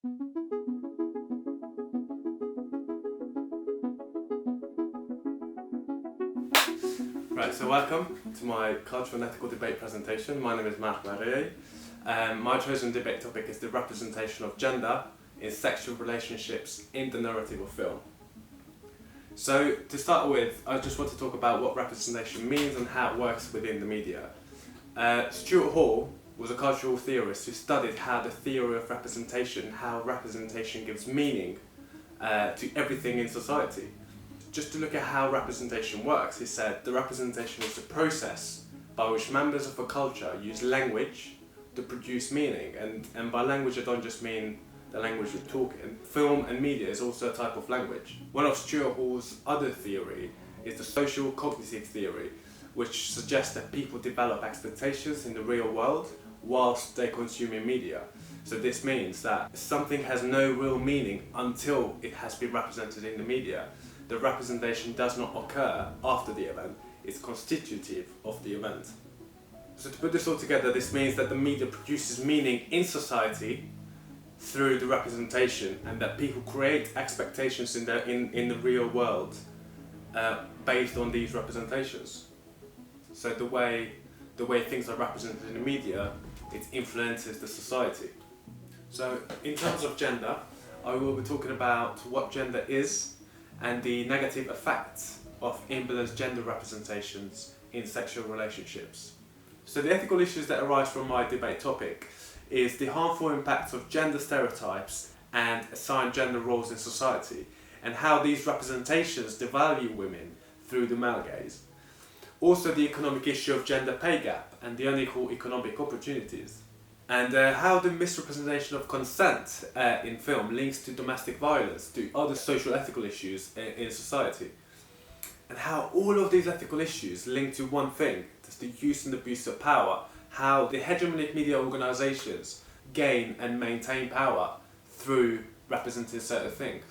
Right, so welcome to my cultural and ethical debate presentation. My name is Varallyai. My chosen debate topic is the representation of gender in sexual relationships in the narrative of film. So to start with, I just want to talk about what representation means and how it works within the media. Stuart Hall was a cultural theorist who studied how the theory of representation, how representation gives meaning to everything in society. Just to look at how representation works, he said the representation is the process by which members of a culture use language to produce meaning. And by language I don't just mean the language we talk in. Film and media is also a type of language. One of Stuart Hall's other theory is the social cognitive theory, which suggests that people develop expectations in the real world whilst they're consuming media. So this means that something has no real meaning until it has been represented in the media. The representation does not occur after the event, it's constitutive of the event. So to put this all together, this means that the media produces meaning in society through the representation, and that people create expectations in the real world based on these representations. So the way things are represented in the media, it influences the society. So in terms of gender, I will be talking about what gender is and the negative effects of imbalanced gender representations in sexual relationships. So the ethical issues that arise from my debate topic is the harmful impacts of gender stereotypes and assigned gender roles in society, and how these representations devalue women through the male gaze. Also the economic issue of gender pay gap and the unequal economic opportunities. And how the misrepresentation of consent in film links to domestic violence, to other social ethical issues in society. And how all of these ethical issues link to one thing, that's the use and abuse of power, how the hegemonic media organisations gain and maintain power through representing certain things.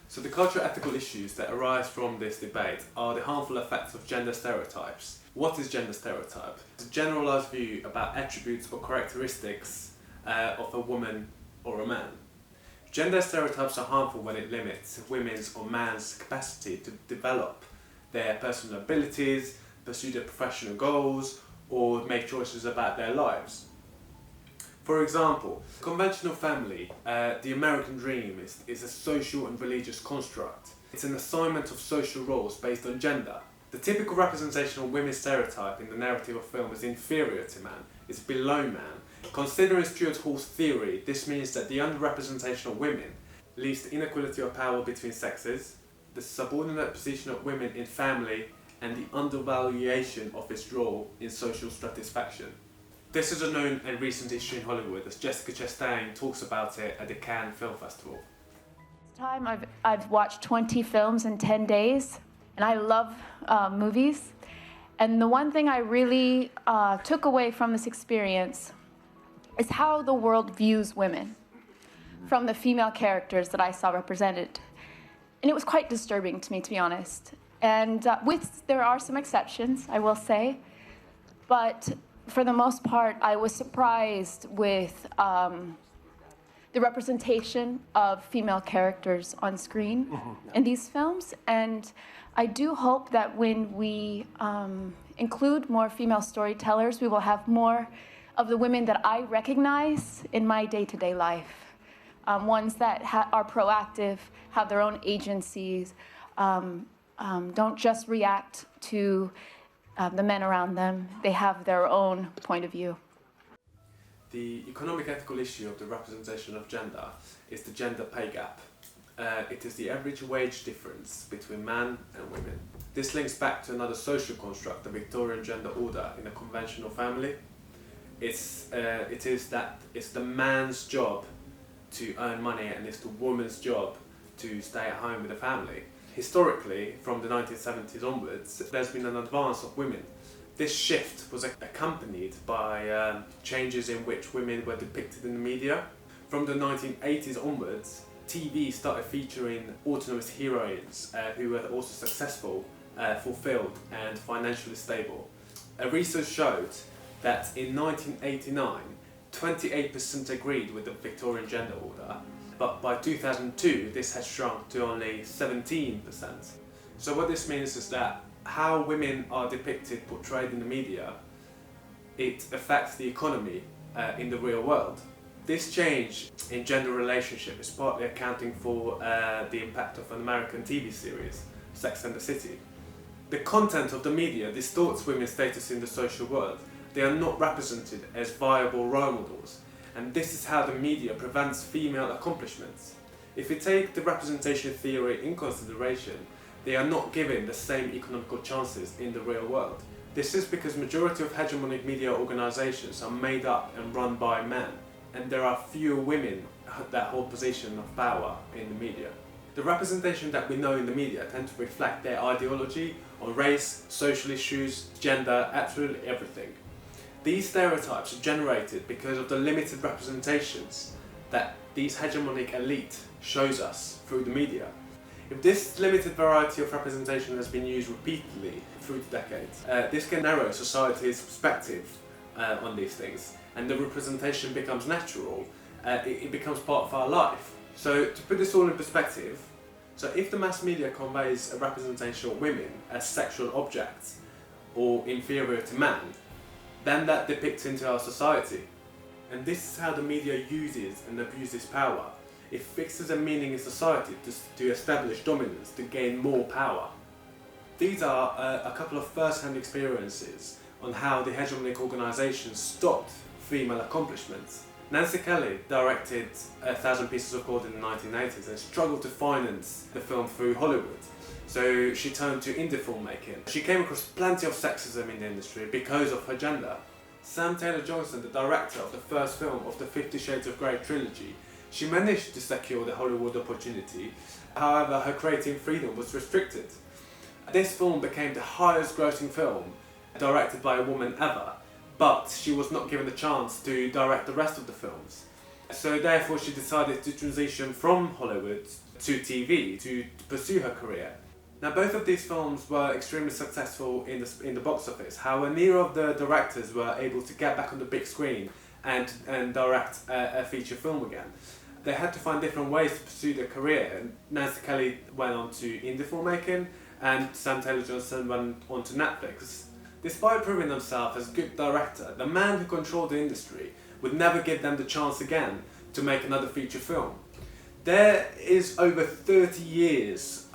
So the cultural ethical issues that arise from this debate are the harmful effects of gender stereotypes. What is gender stereotype? It's a generalised view about attributes or characteristics of a woman or a man. Gender stereotypes are harmful when it limits women's or man's capacity to develop their personal abilities, pursue their professional goals, or make choices about their lives. For example, conventional family, the American dream, is a social and religious construct. It's an assignment of social roles based on gender. The typical representation of women's stereotype in the narrative of film is inferior to man, it's below man. Considering Stuart Hall's theory, this means that the underrepresentation of women leads to inequality of power between sexes, the subordinate position of women in family, and the undervaluation of its role in social satisfaction. This is a known and recent issue in Hollywood, as Jessica Chastain talks about it at the Cannes Film Festival. This time I've watched 20 films in 10 days, and I love movies. And the one thing I really took away from this experience is how the world views women from the female characters that I saw represented. And it was quite disturbing to me, to be honest. And there are some exceptions, I will say, but for the most part, I was surprised with the representation of female characters on screen in these films. And I do hope that when we include more female storytellers, we will have more of the women that I recognize in my day-to-day life. Ones that are proactive, have their own agencies, don't just react to the men around them. They have their own point of view. The economic ethical issue of the representation of gender is the gender pay gap. It is the average wage difference between men and women. This links back to another social construct, the Victorian gender order in a conventional family. It's the man's job to earn money, and it's the woman's job to stay at home with the family. Historically, from the 1970s onwards, there's been an advance of women. This shift was accompanied by changes in which women were depicted in the media. From the 1980s onwards, TV started featuring autonomous heroines who were also successful, fulfilled and financially stable. Research showed that in 1989, 28% agreed with the Victorian gender order, but by 2002 this had shrunk to only 17%. So what this means is that how women are depicted, portrayed in the media, it affects the economy in the real world. This change in gender relationship is partly accounting for the impact of an American TV series, Sex and the City. The content of the media distorts women's status in the social world. They are not represented as viable role models, and this is how the media prevents female accomplishments. If we take the representation theory in consideration, they are not given the same economical chances in the real world. This is because majority of hegemonic media organizations are made up and run by men, and there are fewer women that hold positions of power in the media. The representation that we know in the media tend to reflect their ideology on race, social issues, gender, absolutely everything. These stereotypes are generated because of the limited representations that these hegemonic elite shows us through the media. If this limited variety of representation has been used repeatedly through the decades, this can narrow society's perspective on these things, and the representation becomes natural, it becomes part of our life. So to put this all in perspective, so if the mass media conveys a representation of women as sexual objects or inferior to man, then that depicts into our society. And this is how the media uses and abuses power. It fixes a meaning in society to establish dominance, to gain more power. These are a couple of first-hand experiences on how the hegemonic organisations stopped female accomplishments. Nancy Kelly directed 1,000 Pieces of Gold in the 1980s and struggled to finance the film through Hollywood. So she turned to indie filmmaking. She came across plenty of sexism in the industry because of her gender. Sam Taylor Johnson, the director of the first film of the 50 Shades of Grey trilogy, she managed to secure the Hollywood opportunity, however her creative freedom was restricted. This film became the highest grossing film directed by a woman ever, but she was not given the chance to direct the rest of the films. So therefore she decided to transition from Hollywood to TV to pursue her career. Now both of these films were extremely successful in the box office, however neither of the directors were able to get back on the big screen and direct a feature film again. They had to find different ways to pursue their career, and Nancy Kelly went on to indie filmmaking and Sam Taylor Johnson went on to Netflix. Despite proving themselves as a good director, the man who controlled the industry would never give them the chance again to make another feature film. There is over 30 years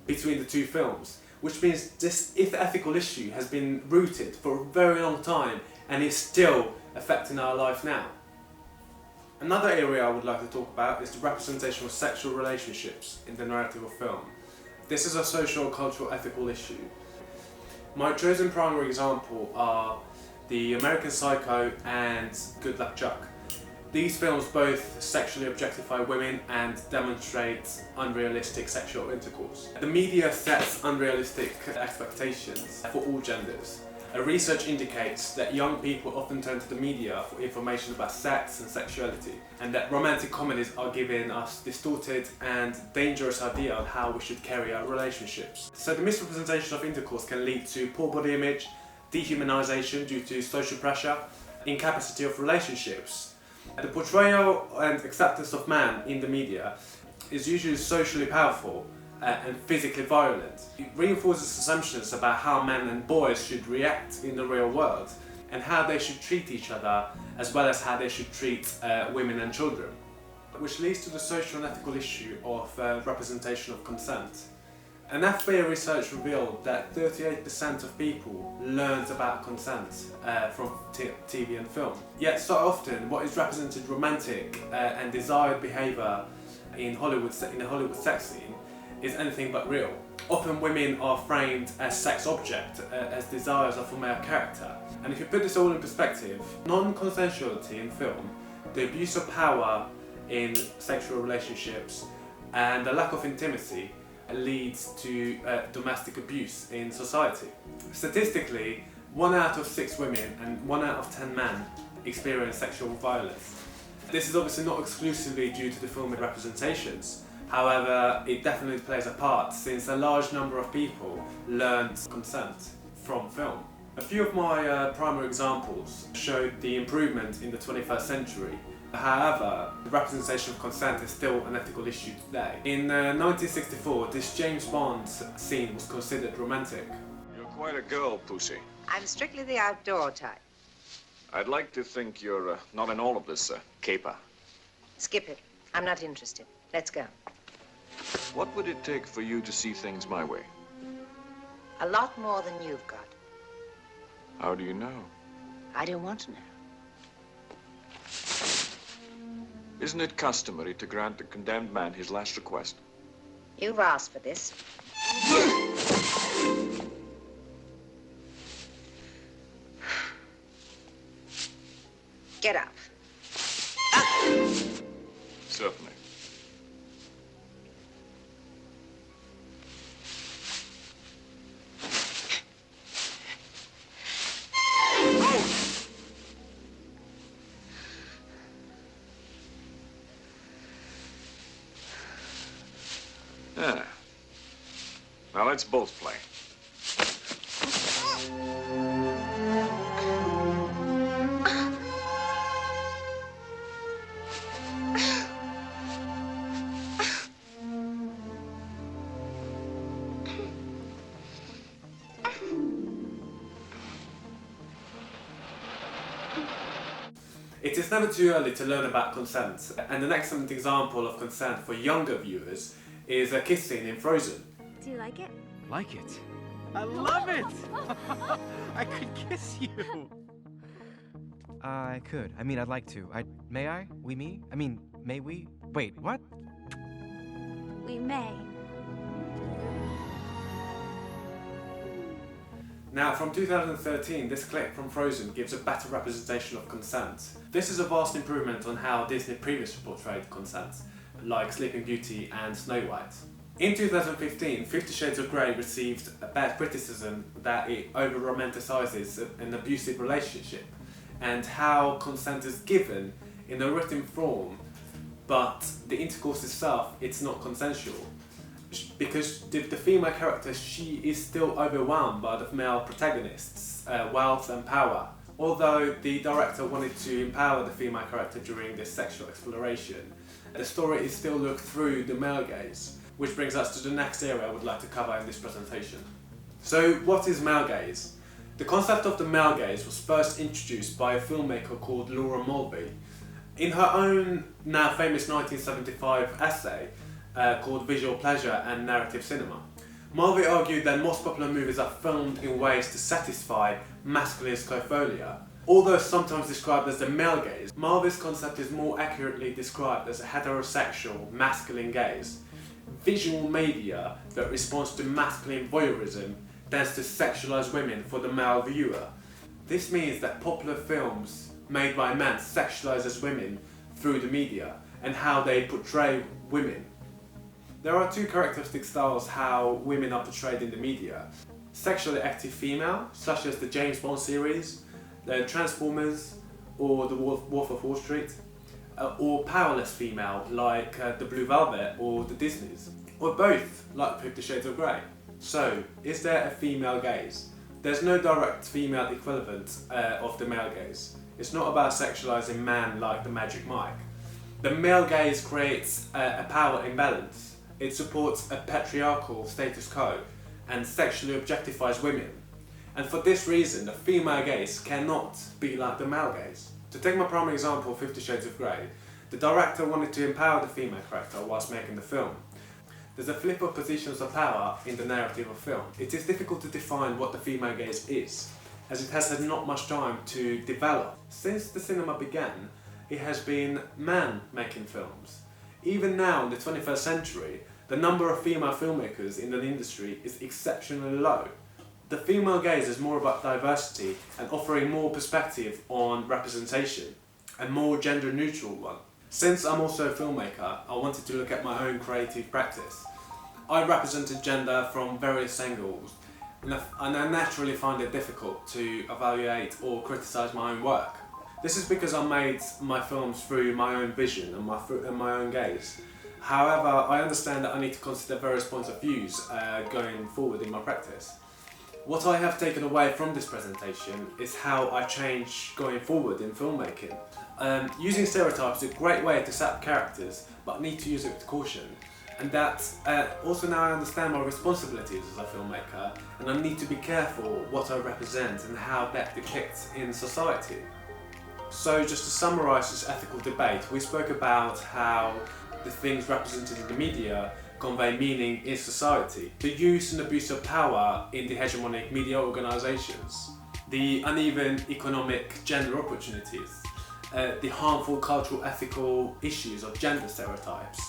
between the two films, which means this ethical issue has been rooted for a very long time and is still affecting our life now. Another area I would like to talk about is the representation of sexual relationships in the narrative of film. This is a social, cultural, ethical issue. My chosen primary example are the American Psycho and Good Luck Chuck. These films both sexually objectify women and demonstrate unrealistic sexual intercourse. The media sets unrealistic expectations for all genders. Research indicates that young people often turn to the media for information about sex and sexuality, and that romantic comedies are giving us distorted and dangerous idea on how we should carry our relationships. So the misrepresentation of intercourse can lead to poor body image, dehumanization due to social pressure, incapacity of relationships. The portrayal and acceptance of man in the media is usually socially powerful and physically violent. It reinforces assumptions about how men and boys should react in the real world and how they should treat each other, as well as how they should treat women and children. Which leads to the social and ethical issue of representation of consent. An FBI research revealed that 38% of people learned about consent from TV and film. Yet so often what is represented romantic and desired behaviour in the Hollywood sex scene is anything but real. Often women are framed as sex objects, as desires of a male character. And if you put this all in perspective, non-consensuality in film, the abuse of power in sexual relationships, and the lack of intimacy leads to domestic abuse in society. Statistically, 1 out of 6 women and 1 out of 10 men experience sexual violence. This is obviously not exclusively due to the film representations. However, it definitely plays a part since a large number of people learned consent from film. A few of my primary examples showed the improvement in the 21st century. However, the representation of consent is still an ethical issue today. In 1964, this James Bond scene was considered romantic. You're quite a girl, Pussy. I'm strictly the outdoor type. I'd like to think you're not in all of this caper. Skip it. I'm not interested. Let's go. What would it take for you to see things my way? A lot more than you've got. How do you know? I don't want to know. Isn't it customary to grant a condemned man his last request? You've asked for this. Get up. Certainly. Yeah. Now let's both play. It is never too early to learn about consent, and an excellent example of consent for younger viewers is a kiss scene in Frozen. Do you like it? Like it? I love it! I could kiss you! I could. I mean, I'd like to. May I? Me? I mean, may we? Wait, what? We may. Now, from 2013, this clip from Frozen gives a better representation of consent. This is a vast improvement on how Disney previously portrayed consent, like Sleeping Beauty and Snow White. In 2015, 50 Shades of Grey received a bad criticism that it over-romanticizes an abusive relationship and how consent is given in a written form, but the intercourse itself, it's not consensual. Because the female character, she is still overwhelmed by the male protagonist's wealth and power. Although the director wanted to empower the female character during this sexual exploration, the story is still looked through the male gaze, which brings us to the next area I would like to cover in this presentation. So, what is male gaze? The concept of the male gaze was first introduced by a filmmaker called Laura Mulvey. In her own now famous 1975 essay, called Visual Pleasure and Narrative Cinema. Mulvey argued that most popular movies are filmed in ways to satisfy masculine scopholia. Although sometimes described as the male gaze, Mulvey's concept is more accurately described as a heterosexual masculine gaze. Visual media that responds to masculine voyeurism tends to sexualize women for the male viewer. This means that popular films made by men sexualizes women through the media and how they portray women. There are two characteristic styles how women are portrayed in the media. Sexually active female, such as the James Bond series, the Transformers, or the Wolf of Wall Street, or powerless female, like the Blue Velvet or the Disneys, or both, like 50 Shades of Grey. So, is there a female gaze? There's no direct female equivalent of the male gaze. It's not about sexualizing man like the Magic Mike. The male gaze creates a power imbalance. It supports a patriarchal status quo and sexually objectifies women. And for this reason, the female gaze cannot be like the male gaze. To take my primary example, 50 Shades of Grey, the director wanted to empower the female character whilst making the film. There's a flip of positions of power in the narrative of film. It is difficult to define what the female gaze is, as it has had not much time to develop. Since the cinema began, it has been men making films. Even now, in the 21st century, the number of female filmmakers in the industry is exceptionally low. The female gaze is more about diversity and offering more perspective on representation, a more gender-neutral one. Since I'm also a filmmaker, I wanted to look at my own creative practice. I represented gender from various angles, and I naturally find it difficult to evaluate or criticise my own work. This is because I made my films through my own vision and my own gaze. However, I understand that I need to consider various points of views going forward in my practice. What I have taken away from this presentation is how I change going forward in filmmaking. Using stereotypes is a great way to set up characters, but need to use it with caution. And that also now I understand my responsibilities as a filmmaker, and I need to be careful what I represent and how that depicts in society. So just to summarise this ethical debate, we spoke about how the things represented in the media convey meaning in society, the use and abuse of power in the hegemonic media organisations, the uneven economic gender opportunities, the harmful cultural ethical issues of gender stereotypes,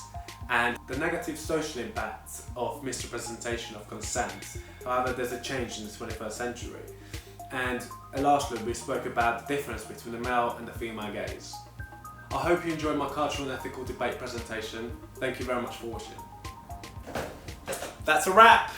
and the negative social impact of misrepresentation of consent. However, there's a change in the 21st century. And lastly, we spoke about the difference between the male and the female gaze. I hope you enjoyed my cultural and ethical debate presentation. Thank you very much for watching. That's a wrap!